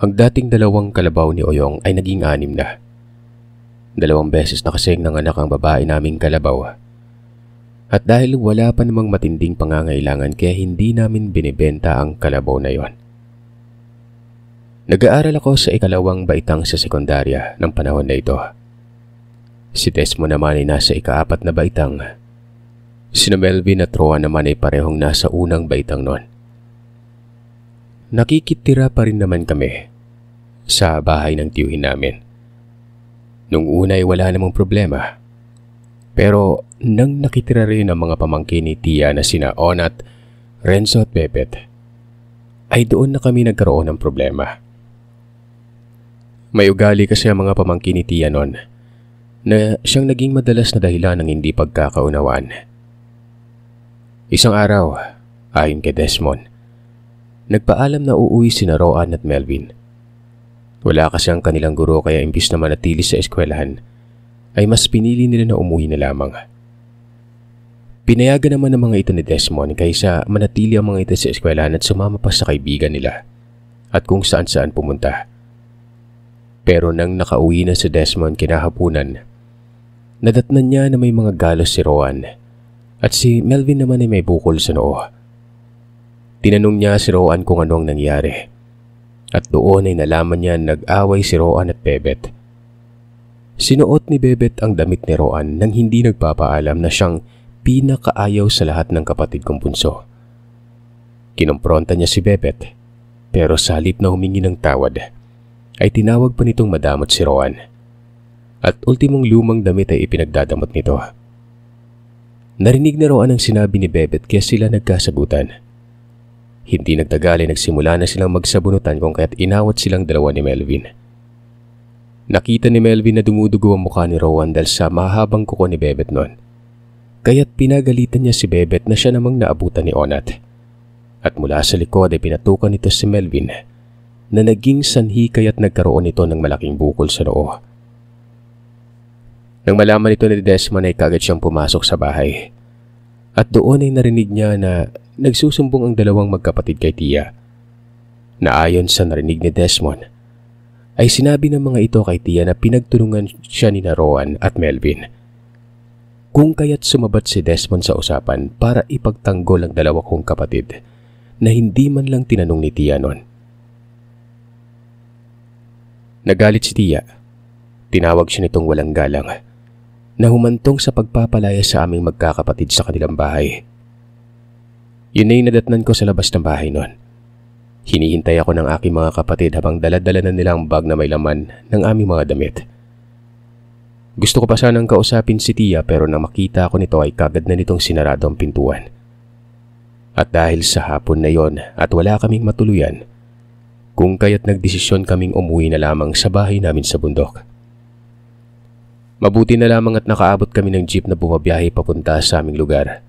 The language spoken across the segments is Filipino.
Ang dating 2 kalabaw ni Oyong ay naging 6 na. 2 beses na kasing nanganak ang babae naming kalabaw. At dahil wala pa namang matinding pangangailangan kaya hindi namin binibenta ang kalabaw na yon. Nag-aaral ako sa 2 baitang sa sekundarya ng panahon na ito. Si Desmond naman ay nasa 4 na baitang. Sina Melvin at Rowan naman ay parehong nasa 1 baitang noon. Nakikitira pa rin naman kami sa bahay ng tiyuhin namin. Nung una ay wala namang problema. Pero nang nakitira rin ang mga pamangkin ni Tia na sina Onat, Renzo at Bebet, ay doon na kami nagkaroon ng problema. May ugali kasi ang mga pamangkin ni Tia noon na siyang naging madalas na dahilan ng hindi pagkakaunawaan. Isang araw, ayon kay Desmond, nagpaalam na uuwi sina Rowan at Melvin. Wala kasi ang kanilang guro kaya imbis na manatili sa eskwelahan, ay mas pinili nila na umuwi na lamang. Pinayagan naman ng mga ito ni Desmond kaysa manatili ang mga ito sa eskwelahan at sumama pa sa kaibigan nila at kung saan-saan pumunta. Pero nang nakauwi na si Desmond kinahapunan, nadatnan niya na may mga galos si Rowan at si Melvin naman ay may bukol sa noo. Tinanong niya si Rowan kung anong nangyari. At doon ay nalaman niya nag-away si Rowan at Bebet. Sinuot ni Bebet ang damit ni Rowan nang hindi nagpapaalam na siyang pinakaayaw sa lahat ng kapatid kong bunso. Kinompronta niya si Bebet, pero sa halip na humingi ng tawad, ay tinawag pa nitong madamot si Rowan. At ultimong lumang damit ay ipinagdadamot nito. Narinig ni Rowan ang sinabi ni Bebet kaya sila nagkasagutan. Hindi nagtagal ay nagsimula na silang magsabunutan kung kaya't inawat silang dalawa ni Melvin. Nakita ni Melvin na dumudugo ang mukha ni Rowan dahil sa mahabang kuko ni Bebet noon. Kaya't pinagalitan niya si Bebet na siya namang naabutan ni Onat. At mula sa likod ay pinatukan nito si Melvin na naging sanhi kaya't nagkaroon ito ng malaking bukol sa noo. Nang malaman ito ni Desmond ay kagad siyang pumasok sa bahay. At doon ay narinig niya na nagsusumbong ang 2 magkapatid kay Tia. Na ayon sa narinig ni Desmond, ay sinabi ng mga ito kay Tia na pinagtulungan siya ni Rowan at Melvin. Kung kaya't sumabat si Desmond sa usapan para ipagtanggol ang 2 kong kapatid na hindi man lang tinanong ni Tia noon. Nagalit si Tia. Tinawag siya nitong walang galang na humantong sa pagpapalaya sa aming magkakapatid sa kanilang bahay. Yun ay nadatnan ko sa labas ng bahay noon. Hinihintay ako ng aking mga kapatid habang daladala na nila ang bag na may laman ng aming mga damit. Gusto ko pa sanang kausapin si Tia pero nang makita ko nito ay kagad na nitong sinarado ang pintuan. At dahil sa hapon na yon at wala kaming matuluyan, kung kaya't nagdesisyon kaming umuwi na lamang sa bahay namin sa bundok. Mabuti na lamang at nakaabot kami ng jeep na bumabiyahe papunta sa aming lugar.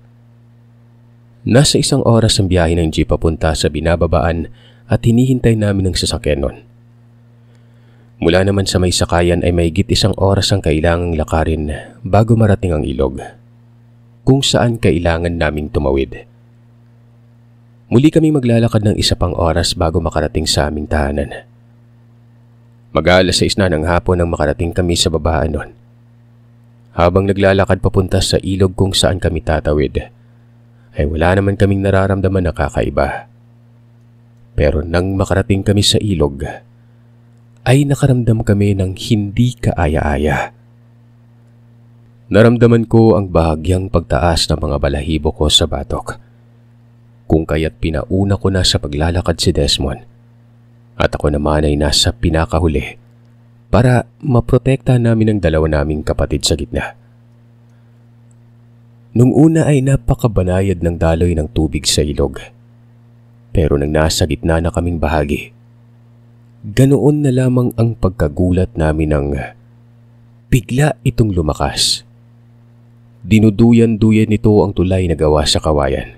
Nasa 1 oras ang biyahe ng jeep papunta sa binababaan at hinihintay namin ng sasakyan nun. Mula naman sa may sakayan ay mahigit 1 oras ang kailangang lakarin bago marating ang ilog, kung saan kailangan naming tumawid. Muli kami maglalakad ng 1 pang oras bago makarating sa aming tahanan. Mag-aalas 6 na ng hapon nang makarating kami sa babaan nun. Habang naglalakad papunta sa ilog kung saan kami tatawid, ay wala naman kaming nararamdaman na kakaiba. Pero nang makarating kami sa ilog, ay nakaramdam kami ng hindi kaaya-aya. Naramdaman ko ang bahagyang pagtaas ng mga balahibo ko sa batok. Kung kaya't pinauna ko na sa paglalakad si Desmond. At ako naman ay nasa pinakahuli para maprotektahan namin ang 2 naming kapatid sa gitna. Nung una ay napakabanayad ng daloy ng tubig sa ilog. Pero nang nasa gitna na kaming bahagi, ganoon na lamang ang pagkagulat namin ng bigla itong lumakas. Dinuduyan-duyan nito ang tulay na gawa sa kawayan.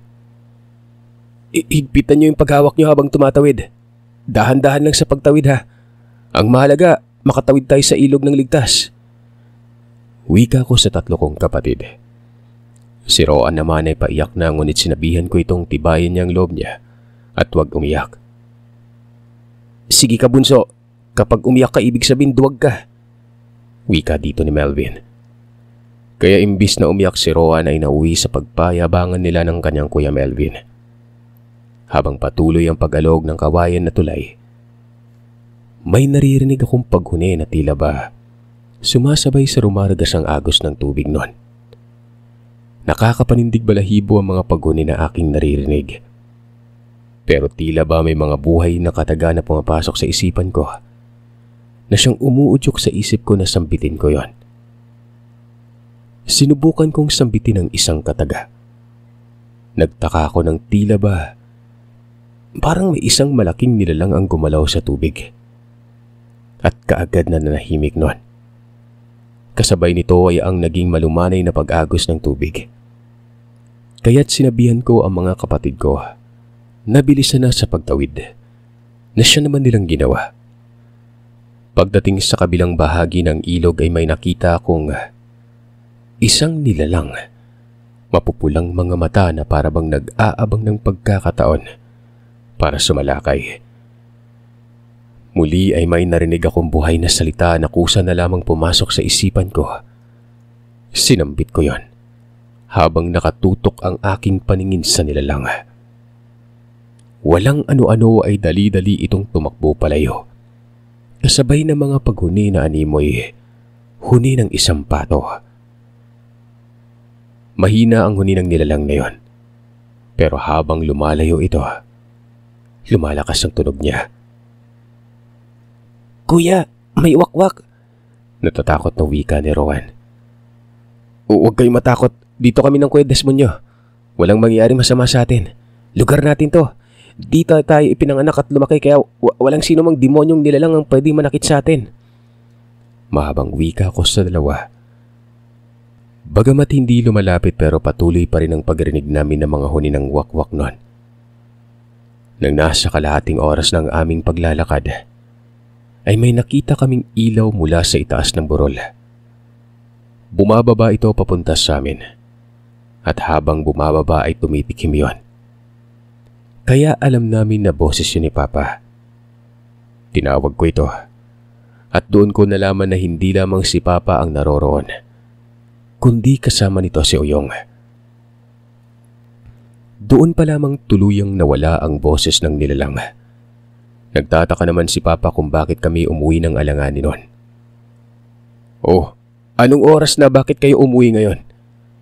Higpitan niyo yung paghawak niyo habang tumatawid. Dahan-dahan lang sa pagtawid ha. Ang mahalaga, makatawid tayo sa ilog ng ligtas. Wika ko sa 3 kong kapatid. Si Rowan naman ay paiyak na ngunit sinabihan ko itong tibayan niya ang loob niya at huwag umiyak. Sige ka bunso, kapag umiyak ka ibig sabihin duwag ka. Wika dito ni Melvin. Kaya imbis na umiyak si Rowan ay nauwi sa pagpayabangan nila ng kanyang Kuya Melvin. Habang patuloy ang pag-alog ng kawayan na tulay, may naririnig akong paghuni na tila ba sumasabay sa rumaragas ang agos ng tubig noon. Nakakapanindig balahibo ang mga paghuni na aking naririnig. Pero tila ba may mga buhay na kataga na pumapasok sa isipan ko na siyang umuudyok sa isip ko na sambitin ko yon. Sinubukan kong sambitin ang isang kataga. Nagtaka ako ng tila ba parang may isang malaking nilalang ang gumalaw sa tubig. At kaagad na nanahimik noon. Kasabay nito ay ang naging malumanay na pag-agos ng tubig. Kaya't sinabihan ko ang mga kapatid ko na bilisan na sa pagtawid na siya naman nilang ginawa. Pagdating sa kabilang bahagi ng ilog ay may nakita akong isang nilalang, mapupulang mga mata na parabang nag-aabang ng pagkakataon para sumalakay. Muli ay may narinig akong buhay na salita na kusa na lamang pumasok sa isipan ko. Sinambit ko yon habang nakatutok ang aking paningin sa nilalang. Walang ano-ano ay dali-dali itong tumakbo palayo. Kasabay ng mga paghuni na animoy, huni ng isang pato. Mahina ang huni ng nilalang na yon. Pero habang lumalayo ito, lumalakas ang tunog niya. Kuya, may wakwak! Natatakot na wika ni Rowan. Huwag kayong matakot. Dito kami ng Kuya Desmond nyo. Walang mangyayari masama sa atin. Lugar natin to. Dito tayo ipinanganak at lumaki kaya walang sino mang demonyong nilalang ang pwedeng manakit sa atin. Mahabang wika ko sa dalawa. Bagamat hindi lumalapit pero patuloy pa rin ang pagrinig namin ng mga huni ng wakwak noon. Nang nasa kalahating oras ng aming paglalakad, ay may nakita kaming ilaw mula sa itaas ng burol. Bumababa ito papunta sa amin. At habang bumababa ay tumitikim yon. Kaya alam namin na boses yun ni Papa. Tinawag ko ito. At doon ko nalaman na hindi lamang si Papa ang naroroon, kundi kasama nito si Oyong. Doon pa lamang tuluyang nawala ang boses ng nilalang. Nagtataka naman si Papa kung bakit kami umuwi ng alanganin noon. Oh, anong oras na bakit kayo umuwi ngayon?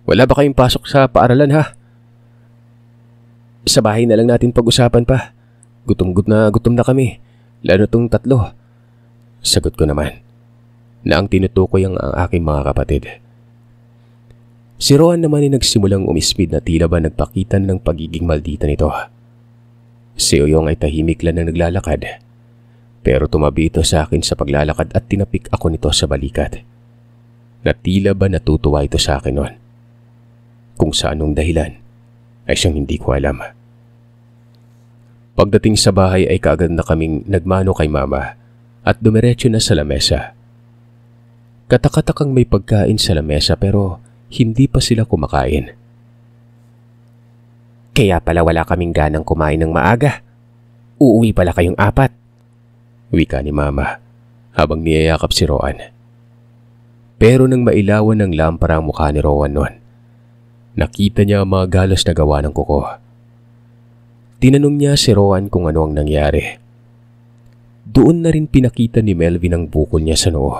Wala ba kayong pasok sa paaralan ha? Sa bahay na lang natin pag-usapan pa. Gutom na kami, lalo tong tatlo. Sagot ko naman na ang tinutukoy ang aking mga kapatid. Si Rowan naman ay nagsimulang umispid na tila ba nagpakita ng pagiging maldita nito. Si Oyong ay tahimik lang na naglalakad. Pero tumabi ito sa akin sa paglalakad at tinapik ako nito sa balikat. Na tila ba natutuwa ito sa akin noon. Kung sa anong dahilan ay siyang hindi ko alam. Pagdating sa bahay ay kaagad na kaming nagmano kay Mama at dumiretso na sa lamesa. Katakatakang may pagkain sa lamesa pero hindi pa sila kumakain. Kaya pala wala kaming ganang kumain ng maaga. Uuwi pala kayong apat. Wika ni Mama habang niyayakap si Rowan. Pero nang mailawan ng lampara ang mukha ni Rowan noon, nakita niya ang mga galos na gawa ng kuko. Tinanong niya si Rowan kung ano ang nangyari. Doon na rin pinakita ni Melvin ang bukol niya sa noo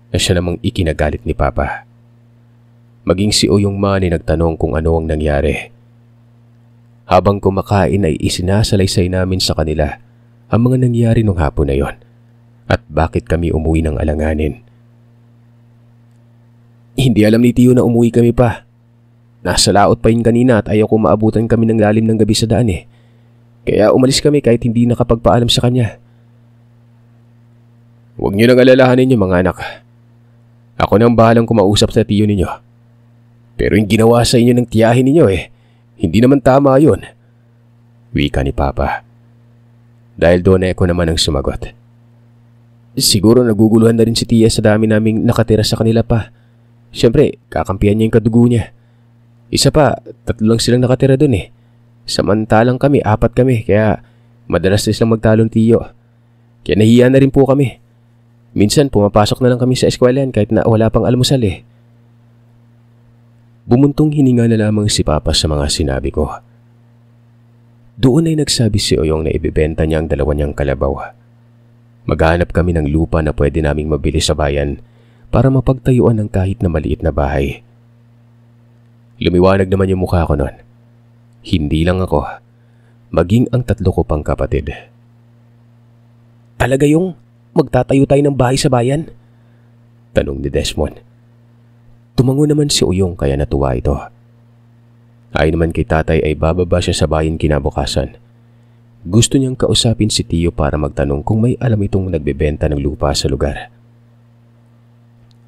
na siya namang ikinagalit ni Papa. Maging si Oyong Man ay nagtanong kung ano ang nangyari. Habang kumakain ay isinasalaysay namin sa kanila ang mga nangyari nung hapon na yon at bakit kami umuwi ng alanganin. Hindi alam ni Tiyo na umuwi kami pa. Nasa laot pa yun kanina at ayaw ko maabutan kami ng lalim ng gabi sa daan eh. Kaya umalis kami kahit hindi nakapagpaalam sa kanya. Huwag niyo nang alalahanin niyo mga anak. Ako nang bahalang kumausap sa tiyo ninyo. Pero yung ginawa sa inyo ng tiyahin ninyo hindi naman tama yun. Wika ni Papa. Dahil doon ako naman ang sumagot. Siguro naguguluhan na rin si Tia sa dami naming nakatira sa kanila pa. Siyempre, kakampihan niya yung kadugo niya. Isa pa, 3 lang silang nakatira doon Samantalang kami, 4 kami, kaya madalas na silang magtalong Tiyo. Kaya nahiya na rin po kami. Minsan pumapasok na lang kami sa eskwelahan kahit na wala pang almusal eh. Bumuntong hininga na lamang si Papa sa mga sinabi ko. Doon ay nagsabi si Oyong na ibibenta niya ang 2 niyang kalabaw. Maghanap kami ng lupa na pwede naming mabili sa bayan para mapagtayuan ng kahit na maliit na bahay. Lumiwanag naman yung mukha ko noon. Hindi lang ako, maging ang 3 ko pang kapatid. Talaga yung magtatayo tayo ng bahay sa bayan? Tanong ni Desmond. Tumango naman si Uyong kaya natuwa ito. Ayon naman kay tatay ay bababa siya sa bayan kinabukasan. Gusto niyang kausapin si Tio para magtanong kung may alam itong nagbebenta ng lupa sa lugar.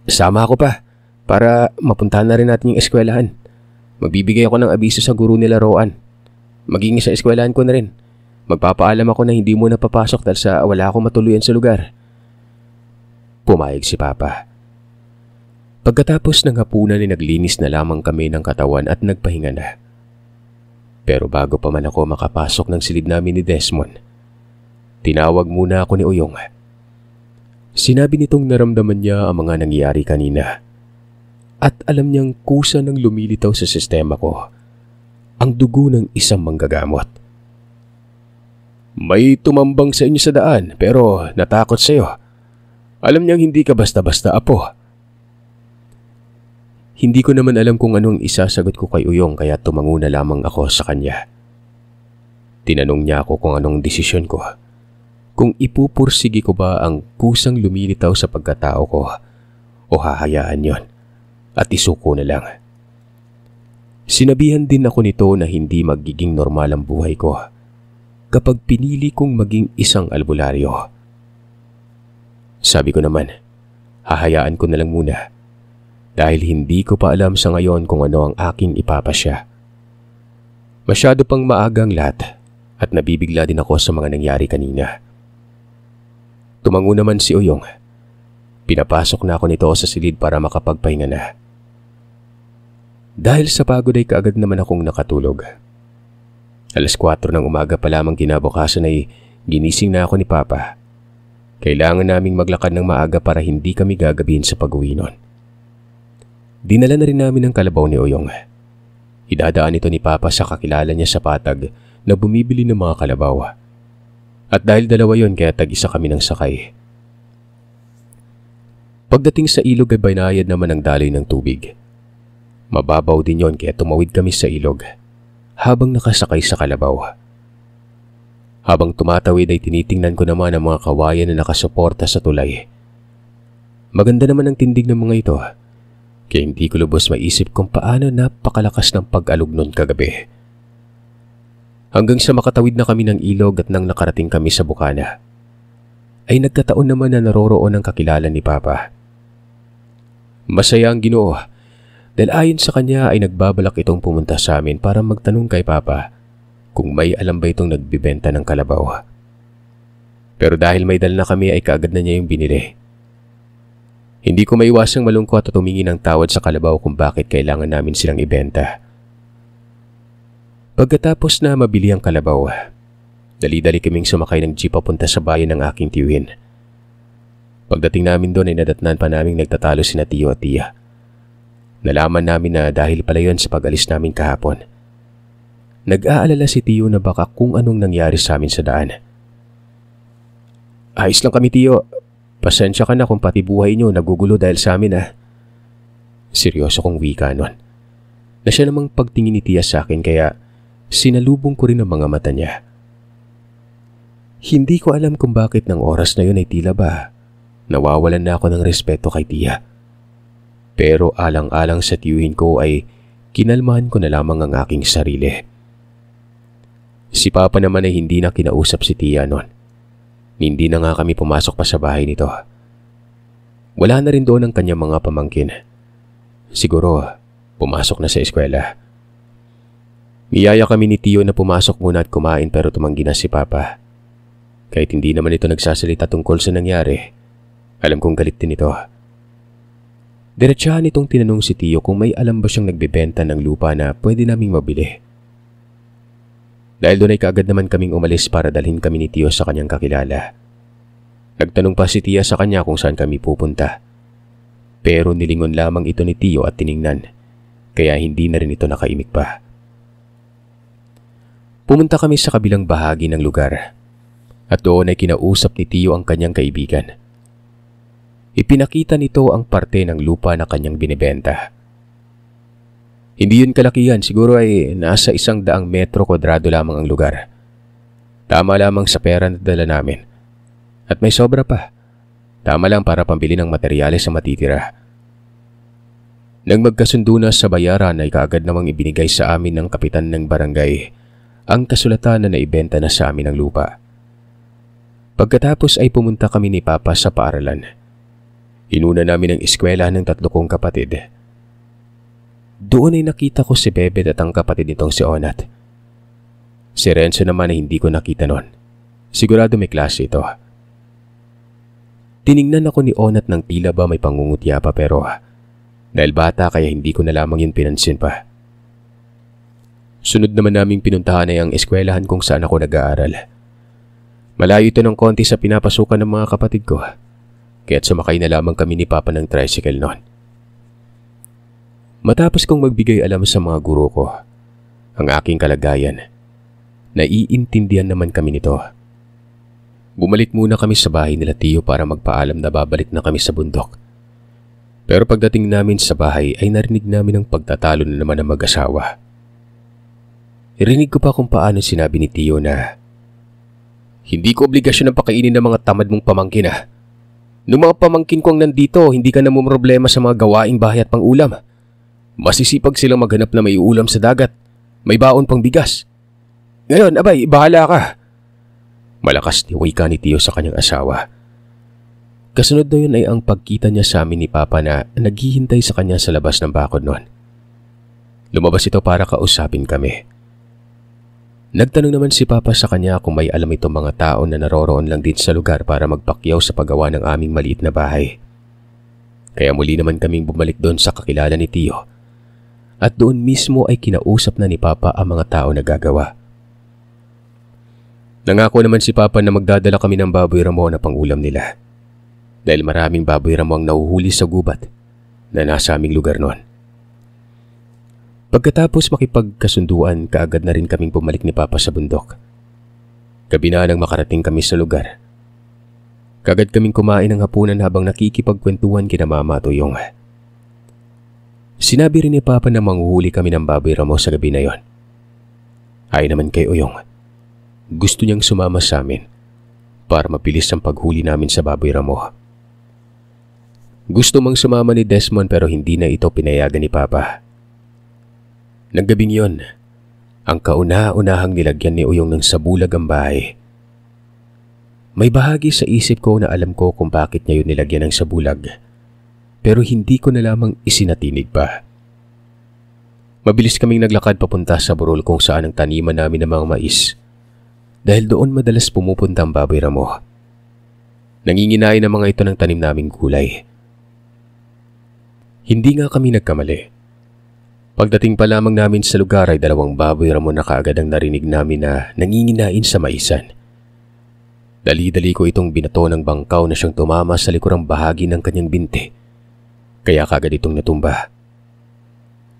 Sama ako pa para mapuntahan na rin natin yung eskwelahan. Magbibigay ako ng abiso sa guro nila Roan. Maging sa eskwelahan ko na rin. Magpapaalam ako na hindi mo na papasok dahil sa wala akong matuluyan sa lugar. Pumayag si Papa. Pagkatapos ng hapunan ay naglinis na lamang kami ng katawan at nagpahinga na. Pero bago pa man ako makapasok ng silid namin ni Desmond, tinawag muna ako ni Uyong. Sinabi nitong naramdaman niya ang mga nangyari kanina. At alam niyang kusa nang lumilitaw sa sistema ko ang dugo ng isang manggagamot. May tumambang sa inyo sa daan pero natakot sa iyo. Alam niyang hindi ka basta-basta apo. Hindi ko naman alam kung anong isasagot ko kay Uyong kaya tumango na lamang ako sa kanya. Tinanong niya ako kung anong desisyon ko. Kung ipupursigi ko ba ang kusang lumilitaw sa pagkatao ko o hahayaan yon at isuko na lang. Sinabihan din ako nito na hindi magiging normal ang buhay ko kapag pinili kong maging isang albularyo. Sabi ko naman, hahayaan ko na lang muna dahil hindi ko pa alam sa ngayon kung ano ang aking ipapasya. Masyado pang maagang lahat at nabibigla din ako sa mga nangyari kanina. Tumango naman si Uyong. Pinapasok na ako nito sa silid para makapagpahinga na. Dahil sa pagod ay kaagad naman akong nakatulog. 4:00 ng umaga pa lamang kinabukasan ay ginising na ako ni Papa. Kailangan naming maglakad ng maaga para hindi kami gagabihin sa pag-uwi nun. Dinala na rin namin ang kalabaw ni Uyong. Idadaan ito ni Papa sa kakilala niya sa Patag na bumibili ng mga kalabaw. At dahil 2 yon kaya tag-isa kami ng sakay. Pagdating sa ilog ay binayad naman ang daloy ng tubig. Mababaw din yon kaya tumawid kami sa ilog habang nakasakay sa kalabaw. Habang tumatawid ay tinitingnan ko naman ang mga kawayan na nakasuporta sa tulay. Maganda naman ang tindig ng mga ito kaya hindi ko lubos maisip kung paano napakalakas ng pag-alog nun kagabi. Hanggang sa makatawid na kami ng ilog at nang nakarating kami sa bukana, ay nagkataon naman na naroroon ang kakilala ni Papa. Masaya ang Ginoo dahil ayon sa kanya ay nagbabalak itong pumunta sa amin para magtanong kay Papa kung may alam ba itong nagbibenta ng kalabaw. Pero dahil may dala na kami ay kaagad na niya yung binili. Hindi ko maiwasang malungkot at humingi ng tawad sa kalabaw kung bakit kailangan namin silang ibenta. Pagkatapos na mabili ang kalabaw, dali-dali kaming sumakay ng jeep papunta sa bayan ng aking tiyuhin. Pagdating namin doon ay nadatnan pa naming nagtatalo sina Tio at Tia. Nalaman namin na dahil pala yun sa pag-alis namin kahapon. Nag-aalala si Tio na baka kung anong nangyari sa amin sa daan. Ayos lang kami Tio, pasensya ka na kung pati buhay niyo nagugulo dahil sa amin Seryoso kong wika nun. Na siya namang pagtingin ni Tia sa akin kaya sinalubong ko rin ang mga mata niya. Hindi ko alam kung bakit ng oras na yun ay tila ba nawawalan na ako ng respeto kay Tia. Pero alang-alang sa tiyuhin ko ay kinalmahan ko na lamang ang aking sarili. Si Papa naman ay hindi na kinausap si Tia noon. Hindi na nga kami pumasok pa sa bahay nito. Wala na rin doon ang kanyang mga pamangkin. Siguro pumasok na sa eskwela. Niyaya kami ni Tio na pumasok muna at kumain pero tumanggi na si Papa. Kahit hindi naman ito nagsasalita tungkol sa nangyari, alam kong galit din ito. Diretsahan itong tinanong si Tio kung may alam ba siyang nagbebenta ng lupa na pwede naming mabili. Dahil doon ay kaagad naman kaming umalis para dalhin kami ni Tio sa kanyang kakilala. Nagtanong pa si Tia sa kanya kung saan kami pupunta. Pero nilingon lamang ito ni Tio at tiningnan, kaya hindi na rin ito nakaimik pa. Pumunta kami sa kabilang bahagi ng lugar at doon ay kinausap ni Tio ang kanyang kaibigan. Ipinakita nito ang parte ng lupa na kanyang binibenta. Hindi yun kalakihan, siguro ay nasa 100 metro kwadrado lamang ang lugar. Tama lamang sa pera na dala namin. At may sobra pa. Tama lang para pambili ng materyales sa matitira. Nang magkasundo na sa bayaran ay kaagad namang ibinigay sa amin ng kapitan ng barangay ang kasulatan na naibenta na sa amin ang lupa. Pagkatapos ay pumunta kami ni Papa sa paaralan. Inuna namin ang eskwela ng 3 kong kapatid. Doon ay nakita ko si Bebet at ang kapatid nitong si Onat. Si Renzo naman ay hindi ko nakita noon. Sigurado may klase ito. Tiningnan ako ni Onat ng tila ba may pangungutya pa pero dahil bata kaya hindi ko na lamang yun pinansin pa. Sunod naman naming pinuntahan ay ang eskwelahan kung saan ako nag-aaral. Malayo ito ng konti sa pinapasukan ng mga kapatid ko, kaya't sumakay na lamang kami ni Papa ng tricycle noon. Matapos kong magbigay alam sa mga guro ko ang aking kalagayan, naiintindihan naman kami nito. Bumalik muna kami sa bahay nila Tio para magpaalam na babalik na kami sa bundok. Pero pagdating namin sa bahay ay narinig namin ang pagtatalo na naman ng mag-asawa. Irinig ko pa kung paano sinabi ni Tio na, "Hindi ko obligasyon ang pakainin ng mga tamad mong pamangkin ah. Nung mga pamangkin ko ang nandito, hindi ka namumroblema sa mga gawaing bahay at pang-ulam. Masisipag silang maghanap na may ulam sa dagat. May baon pang bigas. Ngayon, abay, bahala ka." Malakas ni wika ni Tio sa kanyang asawa. Kasunod na yun ay ang pagkita niya sa amin ni Papa na naghihintay sa kanya sa labas ng bakod noon. Lumabas ito para kausapin kami. Nagtanong naman si Papa sa kanya kung may alam itong mga tao na naroroon lang din sa lugar para magpakyaw sa paggawa ng aming maliit na bahay. Kaya muli naman kaming bumalik doon sa kakilala ni Tio. At doon mismo ay kinausap na ni Papa ang mga tao na gagawa. Nangako naman si Papa na magdadala kami ng baboy ramo na pang-ulam nila. Dahil maraming baboy ramo ang nahuhuli sa gubat na nasa aming lugar noon. Pagkatapos makipagkasunduan, kaagad na rin kaming bumalik ni Papa sa bundok. Gabi na nang makarating kami sa lugar. Kaagad kaming kumain ng hapunan habang nakikipagkwentuhan kina Mama at Uyong. Sinabi rin ni Papa na manghuhuli kami ng baboy ramo sa gabi na yon. Ay naman kay Uyong. Gusto niyang sumama sa amin para mabilis ang paghuli namin sa baboy ramo. Gusto mang sumama ni Desmond pero hindi na ito pinayagan ni Papa. Naggabing yon, ang kauna-unahang nilagyan ni Uyong ng sabulag ang bahay. May bahagi sa isip ko na alam ko kung bakit niya yun nilagyan ng sabulag, pero hindi ko na lamang isinatinig pa. Mabilis kaming naglakad papunta sa burol kung saan ang taniman namin ng mga mais. Dahil doon madalas pumupunta ang baboy ramo. Nanginginain ang mga ito ng tanim naming gulay. Hindi nga kami nagkamali. Pagdating pa lamang namin sa lugar ay 2 baboy ramo na kaagad ang narinig namin na nanginginain sa maisan. Dali-dali ko itong binato ng bangkaw na siyang tumama sa likurang bahagi ng kanyang binti. Kaya kaagad itong natumba.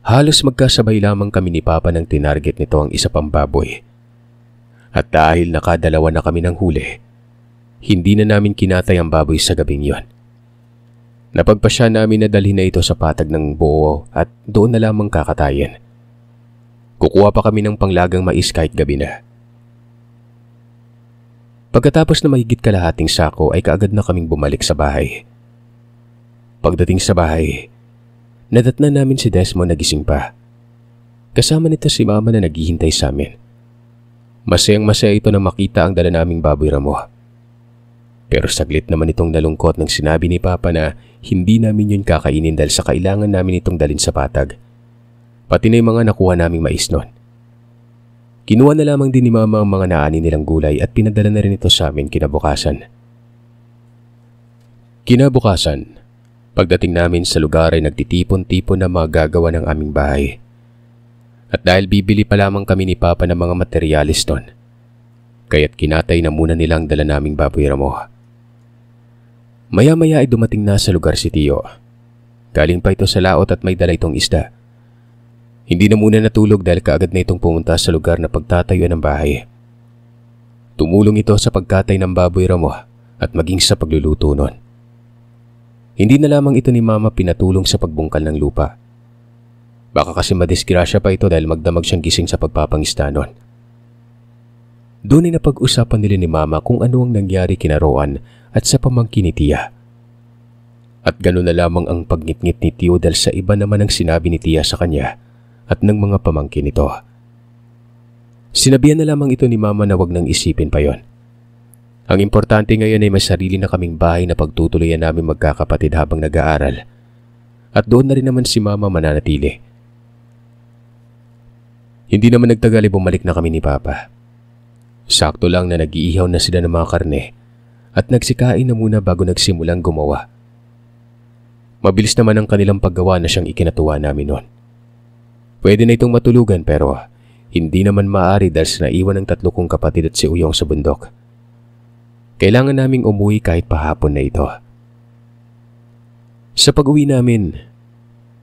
Halos magkasabay lamang kami ni Papa nang tinarget nito ang isa pang baboy. At dahil nakadalawa na kami ng huli, hindi na namin kinatay ang baboy sa gabing yon. Napagpasya namin na dalhin na ito sa patag ng buo at doon na lamang kakatayin. Kukuha pa kami ng panglagang mais kahit gabi na. Pagkatapos na mahigit kalahating sako ay kaagad na kaming bumalik sa bahay. Pagdating sa bahay, nadatnan namin si Desmond na gising pa. Kasama nito si Mama na naghihintay sa amin. Masayang-masaya ito na makita ang dala naming baboy ramo. Pero saglit naman itong nalungkot nang sinabi ni Papa na hindi namin yun kakainin dahil sa kailangan namin itong dalhin sa patag. Pati na yung mga nakuha naming mais noon. Kinuha na lamang din ni Mama ang mga naani nilang gulay at pinadala na rin ito sa amin kinabukasan. Pagdating namin sa lugar ay nagtitipon-tipon na mga gagawa ng aming bahay. At dahil bibili pa lamang kami ni Papa ng mga materyales doon, kaya't kinatay na muna nilang dala naming baboy ramo. Maya-maya ay dumating na sa lugar si Tio. Galing pa ito sa laot at may dala itong isda. Hindi na muna natulog dahil kaagad na itong pumunta sa lugar na pagtatayuan ng bahay. Tumulong ito sa pagkatay ng baboy ramo at maging sa pagluluto nun. Hindi na lamang ito ni Mama pinatulong sa pagbungkal ng lupa. Baka kasi madisgrasya pa ito dahil magdamag siyang gising sa pagpapangista nun. Doon ay napag-usapan nila ni Mama kung ano ang nangyari kina Roan at sa pamangkin ni Tia. At gano'n na lamang ang pagngit-ngit ni Tio dahil sa iba naman ang sinabi ni Tia sa kanya at ng mga pamangkin nito. Sinabihan na lamang ito ni Mama na wag nang isipin pa yon. Ang importante ngayon ay may sarili na kaming bahay na pagtutuloyan namin magkakapatid habang nag-aaral. At doon na rin naman si Mama mananatili. Hindi naman nagtagal ay bumalik na kami ni Papa. Sakto lang na nag-iihaw na sila ng mga karne at nagsikain na muna bago nagsimulang gumawa. Mabilis naman ang kanilang paggawa na siyang ikinatuwa namin noon. Pwede na itong matulugan pero hindi naman maaari dahil sa naiwan ng 3 kong kapatid at si Uyong sa bundok. Kailangan naming umuwi kahit pahapon na ito. Sa pag-uwi namin,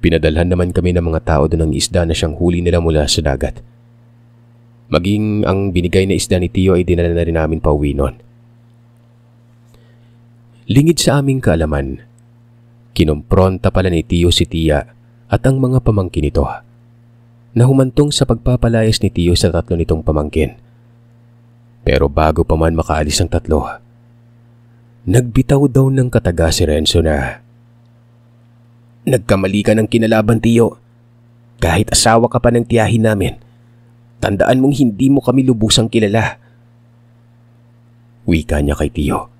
pinadalhan naman kami ng mga tao doon ng isda na siyang huli nila mula sa dagat. Maging ang binigay na isda ni Tio ay dinala na rin namin pauwi noon. Lingid sa aming kaalaman, kinompronta pala ni Tio si Tia at ang mga pamangkin nito na humantong sa pagpapalayas ni Tio sa 3 nitong pamangkin. Pero bago pa man makaalis ang 3, nagbitaw daw ng kataga si Renzo na, "Nagkamali ka ng kinalaban, Tio. Kahit asawa ka pa ng tiyahin namin, tandaan mong hindi mo kami lubusang kilala." Wika niya kay Tio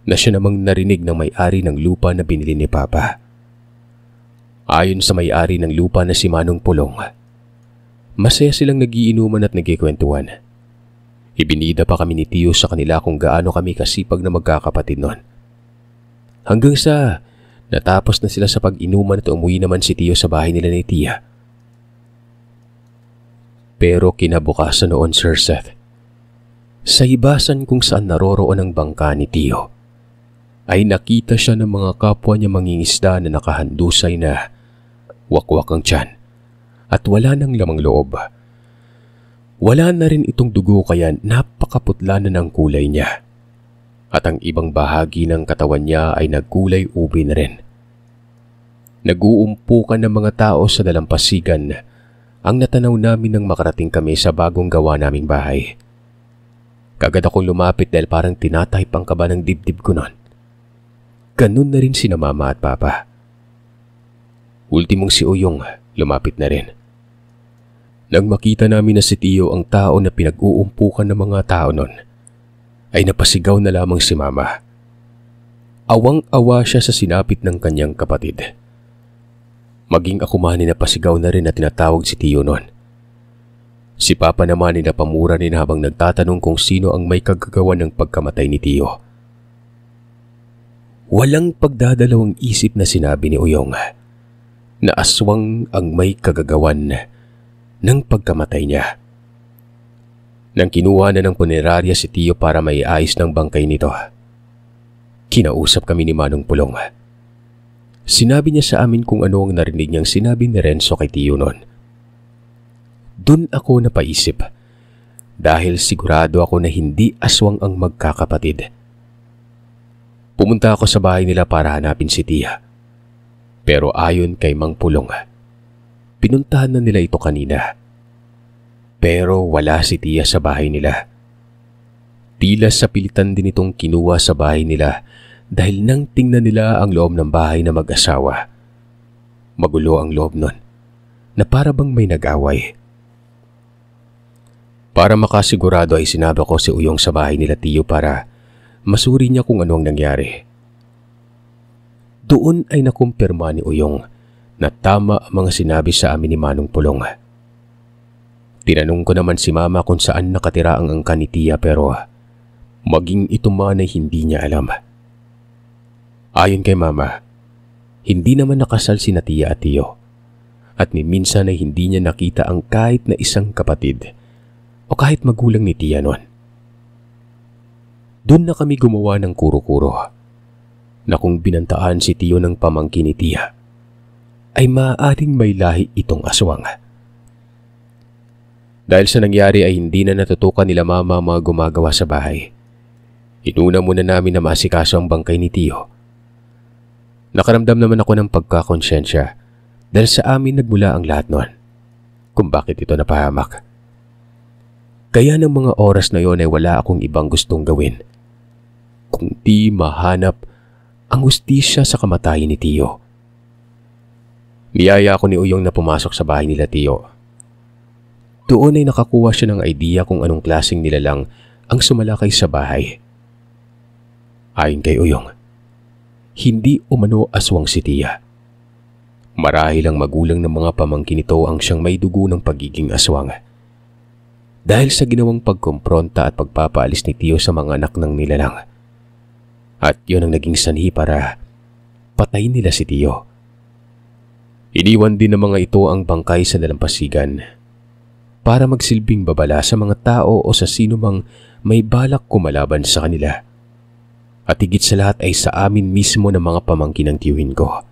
na siya namang narinig ng may-ari ng lupa na binili ni Papa. Ayon sa may-ari ng lupa na si Manong Pulong, masaya silang nagiinuman at nagkikwentuhan. Ibinida pa kami ni Tio sa kanila kung gaano kami kasipag na magkakapatid noon. Hanggang sa natapos na sila sa pag-inuman at umuwi naman si Tio sa bahay nila ni Tia. Pero kinabukasan noon, Sir Seth, sa hibasan kung saan naroroon ang bangka ni Tio, ay nakita siya ng mga kapwa niya mangingisda na nakahandusay na wakwak ang tiyan at wala nang lamang loob. Wala na rin itong dugo kaya napakaputla na ng kulay niya. At ang ibang bahagi ng katawan niya ay nagkulay ube na rin. Nag-uumpukan ng mga tao sa dalampasigan ang natanaw namin nang makarating kami sa bagong gawa naming bahay. Kagad akong lumapit dahil parang tinatahip ang kaba ng dibdib ko noon. Ganun na rin sina Mama at Papa. Ultimong si Uyong lumapit na rin. Nang makita namin na si Tio ang tao na pinag-uumpukan ng mga tao noon, ay napasigaw na lamang si Mama. Awang-awa siya sa sinapit ng kanyang kapatid. Maging ako man ay napasigaw na rin at tinatawag si Tio noon. Si Papa naman ay napamura rin habang nagtatanong kung sino ang may kagagawan ng pagkamatay ni Tio. Walang pagdadalawang isip na sinabi ni Uyong na aswang ang may kagagawan ng pagkamatay niya. Nang kinuha na ng punerarya si Tio para maiayos ng bangkay nito, kinausap kami ni Manong Pulong. Sinabi niya sa amin kung ano ang narinig niyang sinabi ni Renzo kay Tio noon. Doon ako napaisip dahil sigurado ako na hindi aswang ang magkakapatid. Pumunta ako sa bahay nila para hanapin si Tia. Pero ayon kay Mang Pulong, pinuntahan na nila ito kanina. Pero wala si Tia sa bahay nila. Tila sa pilitan din itong kinuha sa bahay nila dahil nang tingnan nila ang loob ng bahay na mag-asawa. Magulo ang loob nun, na para bang may nag-away. Para makasigurado ay sinabi ko si Uyong sa bahay nila Tio para masuri niya kung ano ang nangyari. Doon ay nakumpirma ni Uyong na tama ang mga sinabi sa amin ni Manong Pulong. Tinanong ko naman si Mama kung saan nakatira ang angkan ni Tia pero maging ito man ay hindi niya alam. Ayon kay Mama, hindi naman nakasal si Tia at Tio at ni minsan ay hindi niya nakita ang kahit na isang kapatid o kahit magulang ni Tia noon. Doon na kami gumawa ng kuro-kuro. na kung binantaan si Tio ng pamangkin ni Tia, ay maaaring may lahi itong aswang. Dahil sa nangyari ay hindi na natutukan nila mama mga gumagawa sa bahay. Inuna muna namin na maasikaso ang bangkay ni Tio. Nakaramdam naman ako ng pagkakonsensya dahil sa amin nagmula ang lahat noon kung bakit ito napahamak. Kaya ng mga oras na yon ay wala akong ibang gustong gawin kung di mahanap ang hustisya sa kamatayan ni Tio. Niyaya ako ni Uyong na pumasok sa bahay nila Tio. Doon ay nakakuha siya ng idea kung anong klaseng nilalang ang sumalakay sa bahay. Ayon kay Uyong, hindi umano aswang si Tia. Marahil ang magulang ng mga pamangkin nito ang siyang may dugo ng pagiging aswang. Dahil sa ginawang pagkompronta at pagpapaalis ni Tio sa mga anak ng nilalang. At yun ang naging sanhi para patayin nila si Tio. Iniwan din ng mga ito ang bangkay sa dalampasigan para magsilbing babala sa mga tao o sa sino mang may balak kumalaban sa kanila. At higit sa lahat ay sa amin mismo ng mga pamangkin ng tiyuhin ko.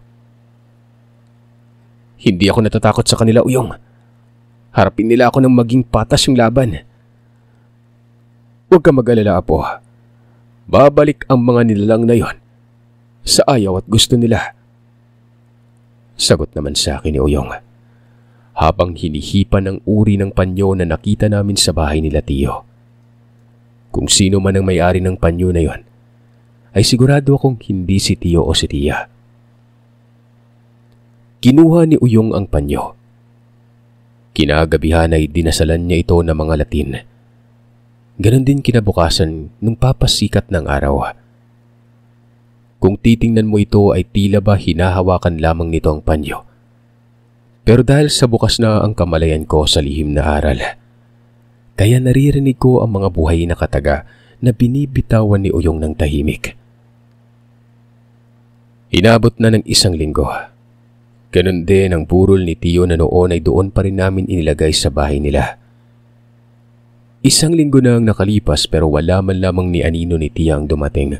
Hindi ako natatakot sa kanila, Uyong. Harapin nila ako ng maging patas yung laban. Huwag ka mag-alala, Apo. Babalik ang mga nilalang na yon sa ayaw at gusto nila. Sagot naman sa akin ni Uyong, habang hinihipan ang uri ng panyo na nakita namin sa bahay nila Tio. Kung sino man ang may-ari ng panyo na yon, ay sigurado akong hindi si Tio o si Tia. Kinuha ni Uyong ang panyo. Kinagabihan ay dinasalan niya ito ng mga Latin. Ganon din kinabukasan nung papasikat ng araw. Kung titingnan mo ito ay tila ba hinahawakan lamang nito ang panyo. Pero dahil sa bukas na ang kamalayan ko sa lihim na aral, kaya naririnig ko ang mga buhay na kataga na binibitawan ni Uyong ng tahimik. Inabot na ng 1 linggo. Ganon din ang burol ni Tio na noon ay doon pa rin namin inilagay sa bahay nila. 1 linggo na ang nakalipas pero wala man lamang ni anino ni Tia ang dumating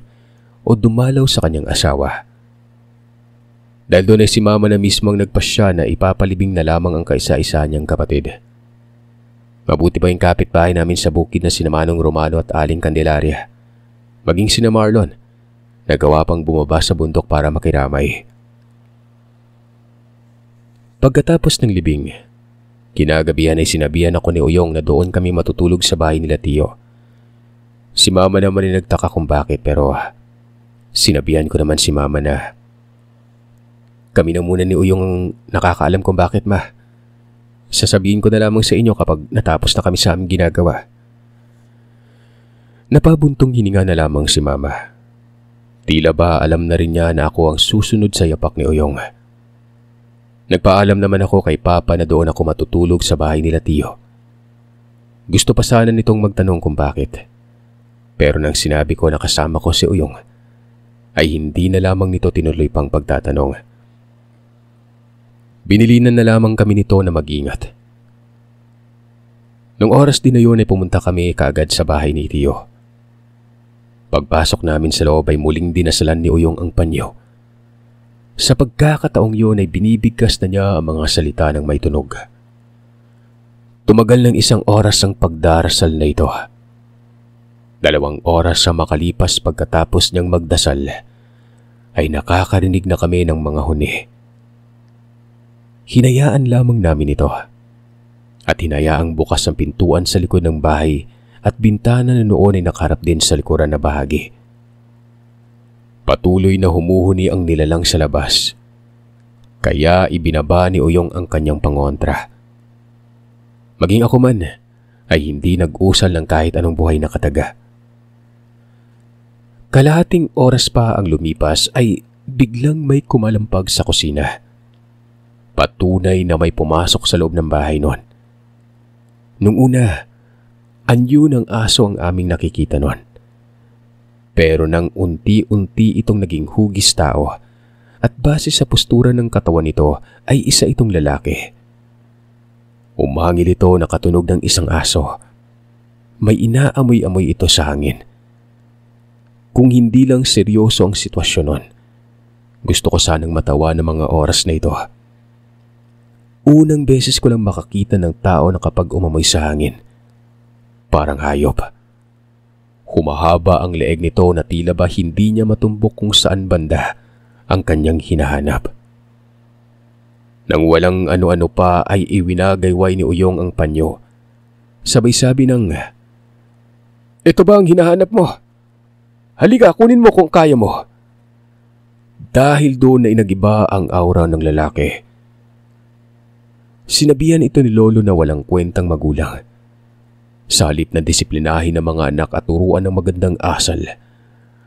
o dumalaw sa kanyang asawa. Dahil doon ay si Mama na mismong nagpasya na ipapalibing na lamang ang kaisa-isa niyang kapatid. Mabuti pa yung kapitbahay namin sa bukid na sina Manong Romano at Aling Candelaria. Maging sina Marlon, nagawa pang bumaba sa bundok para makiramay. Pagkatapos ng libing, kinagabihan ay sinabihan ako ni Uyong na doon kami matutulog sa bahay nila Tio. Si Mama naman ay nagtaka kung bakit pero sinabihan ko naman si Mama na kami na muna ni Uyong ang nakakaalam kung bakit, Ma. Sasabihin ko na lamang sa inyo kapag natapos na kami sa aming ginagawa. Napabuntong hininga na lamang si Mama. Tila ba alam na rin niya na ako ang susunod sa yapak ni Uyong. Nagpaalam naman ako kay Papa na doon ako matutulog sa bahay nila Tio. Gusto pa sana nitong magtanong kung bakit. Pero nang sinabi ko na kasama ko si Uyong, ay hindi na lamang nito tinuloy pang pagtatanong. Binilinan na lamang kami nito na mag-ingat. Nung oras din na yun ay pumunta kami kaagad sa bahay ni Tio. Pagpasok namin sa loob ay muling dinasalan ni Uyong ang panyo. Sa pagkakataong yun ay binibigkas na niya ang mga salita ng may tunog. Tumagal ng 1 oras ang pagdarasal na ito. 2 oras sa makalipas pagkatapos niyang magdasal ay nakakarinig na kami ng mga huni. Hinayaan lamang namin ito at hinayaang bukas ang pintuan sa likod ng bahay at bintana na noon ay nakaharap din sa likuran na bahagi. Patuloy na humuhuni ang nilalang sa labas, kaya ibinaba ni Uyong ang kanyang pangontra. Maging ako man ay hindi nag-usal ng kahit anong buhay na kataga. Kalahating oras pa ang lumipas ay biglang may kumalampag sa kusina. Patunay na may pumasok sa loob ng bahay noon. Nung una, anyo ng aso ang aming nakikita noon. Pero nang unti-unti itong naging hugis tao at base sa postura ng katawan nito ay isa itong lalaki. Umangil ito na katunog ng isang aso. May inaamoy-amoy ito sa hangin. Kung hindi lang seryoso ang sitwasyon noon, Gusto ko sanang matawa ng mga oras na ito. Unang beses ko lang makakita ng tao na kapag umamoy sa hangin, parang hayop. Humahaba ang leeg nito na tila ba hindi niya matumbok kung saan banda ang kanyang hinahanap. Nang walang ano-ano pa ay iwinagayway ni Uyong ang panyo. Sabay sabi ng, "Ito ba ang hinahanap mo? Halika, kunin mo kung kaya mo." Dahil doon na inagiba ang aura ng lalaki. Sinabihan ito ni Lolo na walang kwentang magulang. Sa halip na disiplinahin ng mga anak at turuan ng magandang asal,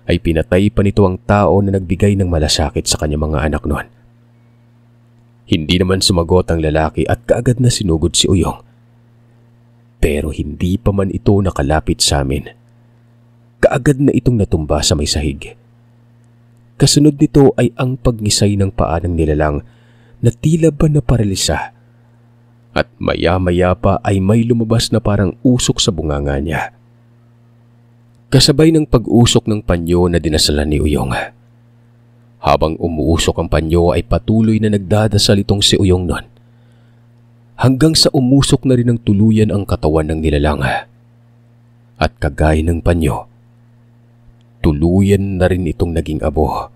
ay pinatay pa nito ang tao na nagbigay ng malasakit sa kanyang mga anak noon. Hindi naman sumagot ang lalaki at kaagad na sinugod si Uyong. Pero hindi pa man ito nakalapit sa amin. Kaagad na itong natumba sa may sahig. Kasunod nito ay ang pagnisay ng paa ng nilalang na tila ba naparalisa. At maya-maya pa ay may lumabas na parang usok sa bunganga niya. Kasabay ng pag-usok ng panyo na dinasalan ni Uyong. Habang umuusok ang panyo ay patuloy na nagdadasal itong si Uyong nun. Hanggang sa umusok na rin ng tuluyan ang katawan ng nilalang. At kagaya ng panyo, tuluyan na rin itong naging abo.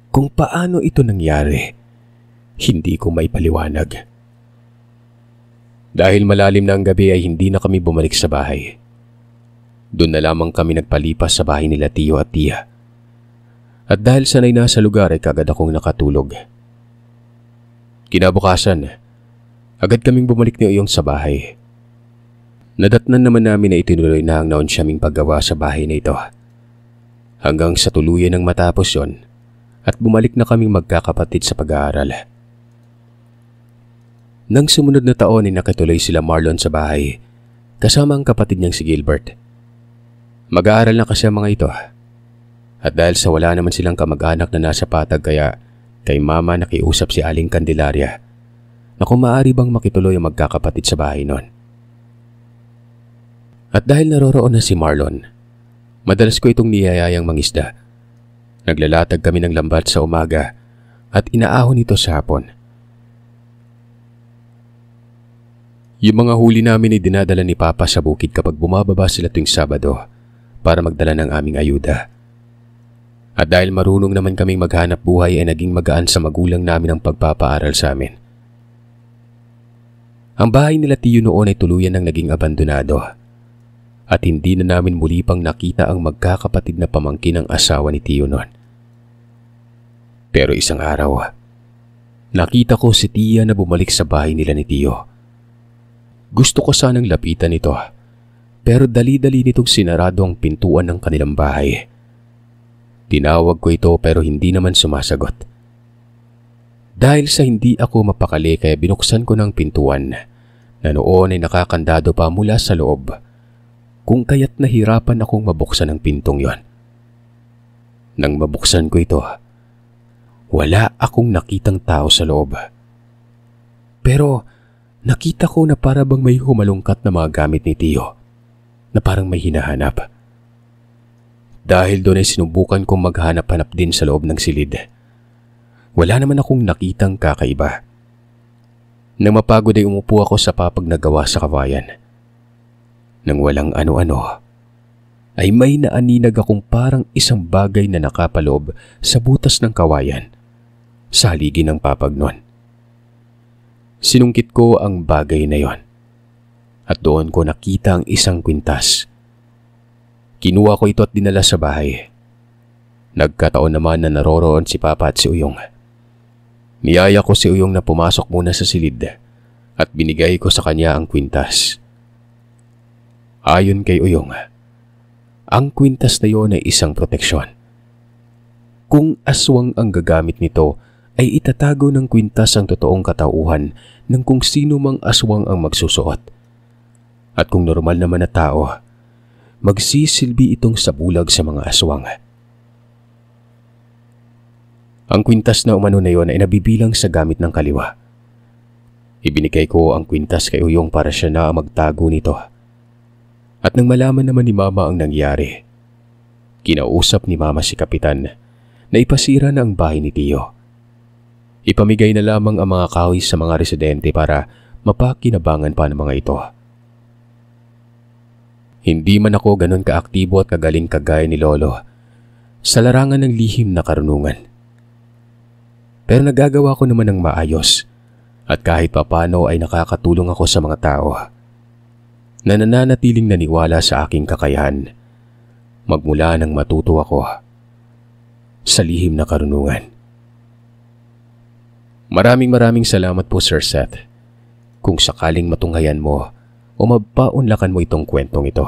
Kung paano ito nangyari, hindi ko maipaliwanag. Dahil malalim na ang gabi ay hindi na kami bumalik sa bahay. Doon na lamang kami nagpalipas sa bahay nila Tiyo at Tia. At dahil sanay na sa lugar ay kagad akong nakatulog. Kinabukasan, agad kaming bumalik ni Uyong sa bahay. Nadatnan naman namin na itinuloy na ang naon siyaming paggawa sa bahay na ito. Hanggang sa tuluyan ng matapos yon at bumalik na kaming magkakapatid sa pag-aaral. Nang sumunod na taon ay nakatuloy sila Marlon sa bahay, kasama ang kapatid niyang si Gilbert. Mag-aaral na kasi ang mga ito. At dahil sa wala naman silang kamag-anak na nasa patag kaya kay mama nakiusap si Aling Candelaria na kung maaari bang makituloy ang magkakapatid sa bahay noon. At dahil naroroon na si Marlon, madalas ko itong niyayayang mangisda. Naglalatag kami ng lambat sa umaga at inaahon ito sa hapon. Yung mga huli namin ay dinadala ni Papa sa bukid kapag bumababa sila tuwing Sabado para magdala ng aming ayuda. At dahil marunong naman kaming maghanap buhay ay naging magaan sa magulang namin ang pagpapaaral sa amin. Ang bahay nila Tiyo noon ay tuluyan ng naging abandonado at hindi na namin muli pang nakita ang magkakapatid na pamangkin ng asawa ni Tiyo noon. Pero isang araw, nakita ko si Tia na bumalik sa bahay nila ni Tiyo. Gusto ko sanang lapitan ito, pero dali-dali nitong sinarado ang pintuan ng kanilang bahay. Tinawag ko ito pero hindi naman sumasagot. Dahil sa hindi ako mapakali kaya binuksan ko ng pintuan na noon ay nakakandado pa mula sa loob, kung kaya't nahirapan akong mabuksan ang pintong yon. Nang mabuksan ko ito, wala akong nakitang tao sa loob. Pero nakita ko na para bang may humalungkat na mga gamit ni Tiyo na parang may hinahanap. Dahil doon ay sinubukan kong maghanap-hanap din sa loob ng silid. Wala naman akong nakitang kakaiba. Nang mapagod ay umupo ako sa papag na gawa sa kawayan. Nang walang ano-ano, ay may naaninag akong parang isang bagay na nakapaloob sa butas ng kawayan sa haligi ng papag nun. Sinungkit ko ang bagay na yon at doon ko nakita ang isang kwintas. Kinuha ko ito at dinala sa bahay. Nagkataon naman na naroroon si Papa at si Uyong. Niyaya ko si Uyong na pumasok muna sa silid at binigay ko sa kanya ang kwintas. Ayon kay Uyong, ang kwintas na yon ay isang proteksyon. Kung aswang ang gagamit nito, ay itatago ng kwintas ang totoong katauhan ng kung sino mang aswang ang magsusuot. At kung normal naman na tao, magsisilbi itong sabulag sa mga aswang. Ang kwintas na umano na yon ay nabibilang sa gamit ng kaliwa. Ibinigay ko ang kwintas kay Uyong para siya na magtago nito. At nang malaman naman ni Mama ang nangyari, kinausap ni Mama si Kapitan na ipasira na ang bahay ni Tio. Ipamigay na lamang ang mga kahoy sa mga residente para mapakinabangan pa ng mga ito. Hindi man ako ganun kaaktibo at kagaling kagaya ni Lolo sa larangan ng lihim na karunungan. Pero nagagawa ko naman ng maayos at kahit papano ay nakakatulong ako sa mga tao na nananatiling naniwala sa aking kakayahan magmula nang matuto ako sa lihim na karunungan. Maraming salamat po Sir Seth kung sakaling matunghayan mo o mapaunlakan mo itong kwentong ito.